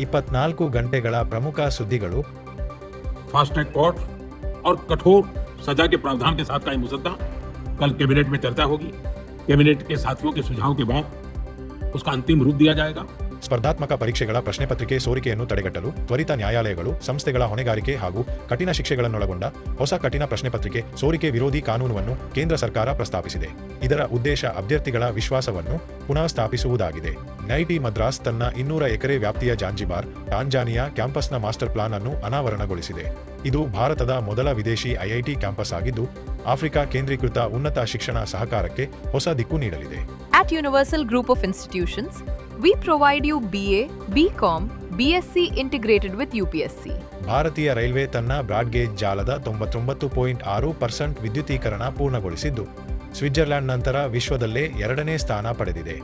24 ಗಂಟೆಗಳ ಪ್ರಮುಖ ಸುದ್ದಿಗಳು. फास्ट ट्रैक कोर्ट और कठोर सजा के प्रावधान के साथ का ये मुसद्दा कल कैबिनेट में चर्चा होगी। कैबिनेट के साथियों के सुझाव के बाद उसका अंतिम रूप दिया जाएगा। ಸ್ಪರ್ಧಾತ್ಮಕ ಪರೀಕ್ಷೆಗಳ ಪ್ರಶ್ನೆ ಪತ್ರಿಕೆ ಸೋರಿಕೆಯನ್ನು ತಡೆಗಟ್ಟಲು ತ್ವರಿತ ನ್ಯಾಯಾಲಯಗಳು ಸಂಸ್ಥೆಗಳ ಹೊಣೆಗಾರಿಕೆ ಹಾಗೂ ಕಠಿಣ ಶಿಕ್ಷೆಗಳನ್ನೊಳಗೊಂಡ ಹೊಸ ಕಠಿಣ ಪ್ರಶ್ನೆ ಪತ್ರಿಕೆ ಸೋರಿಕೆ ವಿರೋಧಿ ಕಾನೂನನ್ನು ಕೇಂದ್ರ ಸರ್ಕಾರ ಪ್ರಸ್ತಾಪಿಸಿದೆ. ಇದರ ಉದ್ದೇಶ ಅಭ್ಯರ್ಥಿಗಳ ವಿಶ್ವಾಸವನ್ನು ಪುನಃ ಸ್ಥಾಪಿಸುವುದಾಗಿದೆ. ಐಐಟಿ ಮದ್ರಾಸ್ ತನ್ನ 200 ಎಕರೆ ವ್ಯಾಪ್ತಿಯ ಜಾಂಜಿಬಾರ್, ಟಾಂಜಾನಿಯಾ ಕ್ಯಾಂಪಸ್ನ ಮಾಸ್ಟರ್ ಪ್ಲಾನ್ ಅನ್ನು ಅನಾವರಣಗೊಳಿಸಿದೆ. ಇದು ಭಾರತದ ಮೊದಲ ವಿದೇಶಿ ಐಐಟಿ ಕ್ಯಾಂಪಸ್ ಆಗಿದ್ದು, ಆಫ್ರಿಕಾ ಕೇಂದ್ರೀಕೃತ ಉನ್ನತ ಶಿಕ್ಷಣ ಸಹಕಾರಕ್ಕೆ ಹೊಸ ದಿಕ್ಕು ನೀಡಲಿದೆ. At Universal Group of Institutions, we provide you BA, BCom, BSc integrated with UPSC. ಭಾರತೀಯ ರೈಲ್ವೆ ತನ್ನ ಬ್ರಾಡ್ಗೇಜ್ ಜಾಲದ 99.6% ವಿದ್ಯುದೀಕರಣ ಪೂರ್ಣಗೊಳಿಸಿದ್ದು, ಸ್ವಿಟ್ಜರ್ಲೆಂಡ್ ನಂತರ ವಿಶ್ವದಲ್ಲೇ 2ನೇ ಸ್ಥಾನ ಪಡೆದಿದೆ.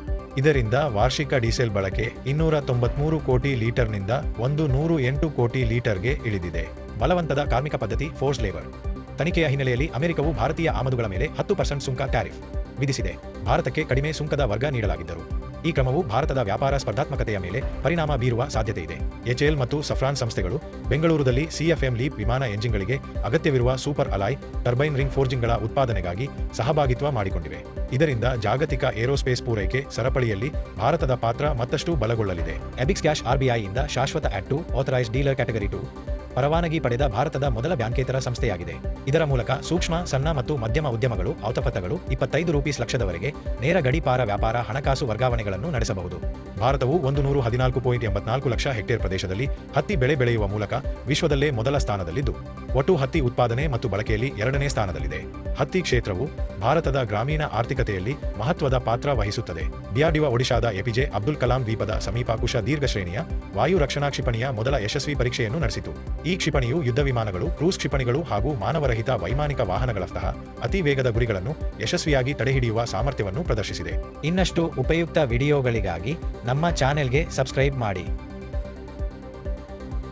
ಇದರಿಂದ ವಾರ್ಷಿಕ ಡೀಸೆಲ್ ಬಳಕೆ 293 ಕೋಟಿ ಲೀಟರ್ನಿಂದ 108 ಕೋಟಿ ಲೀಟರ್ಗೆ ಇಳಿದಿದೆ. ಬಲವಂತದ ಕಾರ್ಮಿಕ ಪದ್ಧತಿ ಫೋರ್ಸ್ ಲೇಬರ್ ತನಿಖೆಯ ಹಿನ್ನೆಲೆಯಲ್ಲಿ ಅಮೆರಿಕವು ಭಾರತೀಯ ಆಮದುಗಳ ಮೇಲೆ 10% ಸುಂಕ ಟ್ಯಾರಿಫ್ ವಿಧಿಸಿದೆ. ಭಾರತಕ್ಕೆ ಕಡಿಮೆ ಸುಂಕದ ವರ್ಗ ನೀಡಲಾಗಿದ್ದರು. ಈ ಕ್ರಮವು ಭಾರತದ ವ್ಯಾಪಾರ ಸ್ಪರ್ಧಾತ್ಮಕತೆಯ ಮೇಲೆ ಪರಿಣಾಮ ಬೀರುವ ಸಾಧ್ಯತೆ ಇದೆ. ಎಚ್ಎಎಲ್ ಮತ್ತು ಸಫ್ರಾನ್ ಸಂಸ್ಥೆಗಳು ಬೆಂಗಳೂರಲ್ಲಿ ಸಿಎಫ್ಎಂ ಲೀಪ್ ವಿಮಾನ ಎಂಜಿನ್ಗಳಿಗೆ ಅಗತ್ಯವಿರುವ ಸೂಪರ್ ಅಲಾಯ್ ಟರ್ಬೈನ್ ರಿಂಗ್ ಫೋರ್ಜಿಂಗ್ಗಳ ಉತ್ಪಾದನೆಗಾಗಿ ಸಹಭಾಗಿತ್ವ ಮಾಡಿಕೊಂಡಿವೆ. ಇದರಿಂದ ಜಾಗತಿಕ ಏರೋಸ್ಪೇಸ್ ಪೂರೈಕೆ ಸರಪಳಿಯಲ್ಲಿ ಭಾರತದ ಪಾತ್ರ ಮತ್ತಷ್ಟು ಬಲಗೊಳ್ಳಲಿದೆ. ಎಬಿಕ್ಸ್ ಕ್ಯಾಶ್ ಆರ್ಬಿಐಯಿಂದ ಶಾಶ್ವತ ಆಟ್ 2 ಆಥರೈಸ್ಡ್ ಡೀಲರ್ ಕ್ಯಾಟಗರಿ 2 ಪರವಾನಗಿ ಪಡೆದ ಭಾರತದ ಮೊದಲ ಬ್ಯಾಂಕೇತರ ಸಂಸ್ಥೆಯಾಗಿದೆ. ಇದರ ಮೂಲಕ ಸೂಕ್ಷ್ಮ, ಸಣ್ಣ ಮತ್ತು ಮಧ್ಯಮ ಉದ್ಯಮಗಳು ಔತಪತಗಳು 25 ರೂಪೀಸ್ ಲಕ್ಷದವರೆಗೆ ನೇರ ಗಡೀಪಾರ ವ್ಯಾಪಾರ ಹಣಕಾಸು ವರ್ಗಾವಣೆಗಳನ್ನು ನಡೆಸಬಹುದು. ಭಾರತವು 114.84 ಲಕ್ಷ ಹೆಕ್ಟೇರ್ ಪ್ರದೇಶದಲ್ಲಿ ಹತ್ತಿ ಬೆಳೆ ಬೆಳೆಯುವ ಮೂಲಕ ವಿಶ್ವದಲ್ಲೇ ಮೊದಲ ಸ್ಥಾನದಲ್ಲಿದ್ದು, ಒಟ್ಟು ಹತ್ತಿ ಉತ್ಪಾದನೆ ಮತ್ತು ಬಳಕೆಯಲ್ಲಿ 2ನೇ ಸ್ಥಾನದಲ್ಲಿದೆ. ಹತ್ತಿ ಕ್ಷೇತ್ರವು ಭಾರತದ ಗ್ರಾಮೀಣ ಆರ್ಥಿಕತೆಯಲ್ಲಿ ಮಹತ್ವದ ಪಾತ್ರ ವಹಿಸುತ್ತದೆ. ಡಿಆರ್ಡಿಒ ಒಡಿಶಾದ ಎಪಿಜೆ ಅಬ್ದುಲ್ ಕಲಾಂ ದ್ವೀಪದ ಸಮೀಪ ಕುಶ ದೀರ್ಘ ಶ್ರೇಣಿಯ ವಾಯು ರಕ್ಷಣಾ ಕ್ಷಿಪಣಿಯ ಮೊದಲ ಯಶಸ್ವಿ ಪರೀಕ್ಷೆಯನ್ನು ನಡೆಸಿತು. ಈ ಕ್ಷಿಪಣಿಯು ಯುದ್ಧ ವಿಮಾನಗಳು, ಕ್ರೂಸ್ ಕ್ಷಿಪಣಿಗಳು ಹಾಗೂ ಮಾನವರಹಿತ ವೈಮಾನಿಕ ವಾಹನಗಳಂತಹ ಅತಿ ವೇಗದ ಗುರಿಗಳನ್ನು ಯಶಸ್ವಿಯಾಗಿ ತಡೆಹಿಡಿಯುವ ಸಾಮರ್ಥ್ಯವನ್ನು ಪ್ರದರ್ಶಿಸಿದೆ. ಇನ್ನಷ್ಟು ಉಪಯುಕ್ತ ವಿಡಿಯೋಗಳಿಗಾಗಿ ನಮ್ಮ ಚಾನೆಲ್ಗೆ ಸಬ್ಸ್ಕ್ರೈಬ್ ಮಾಡಿ.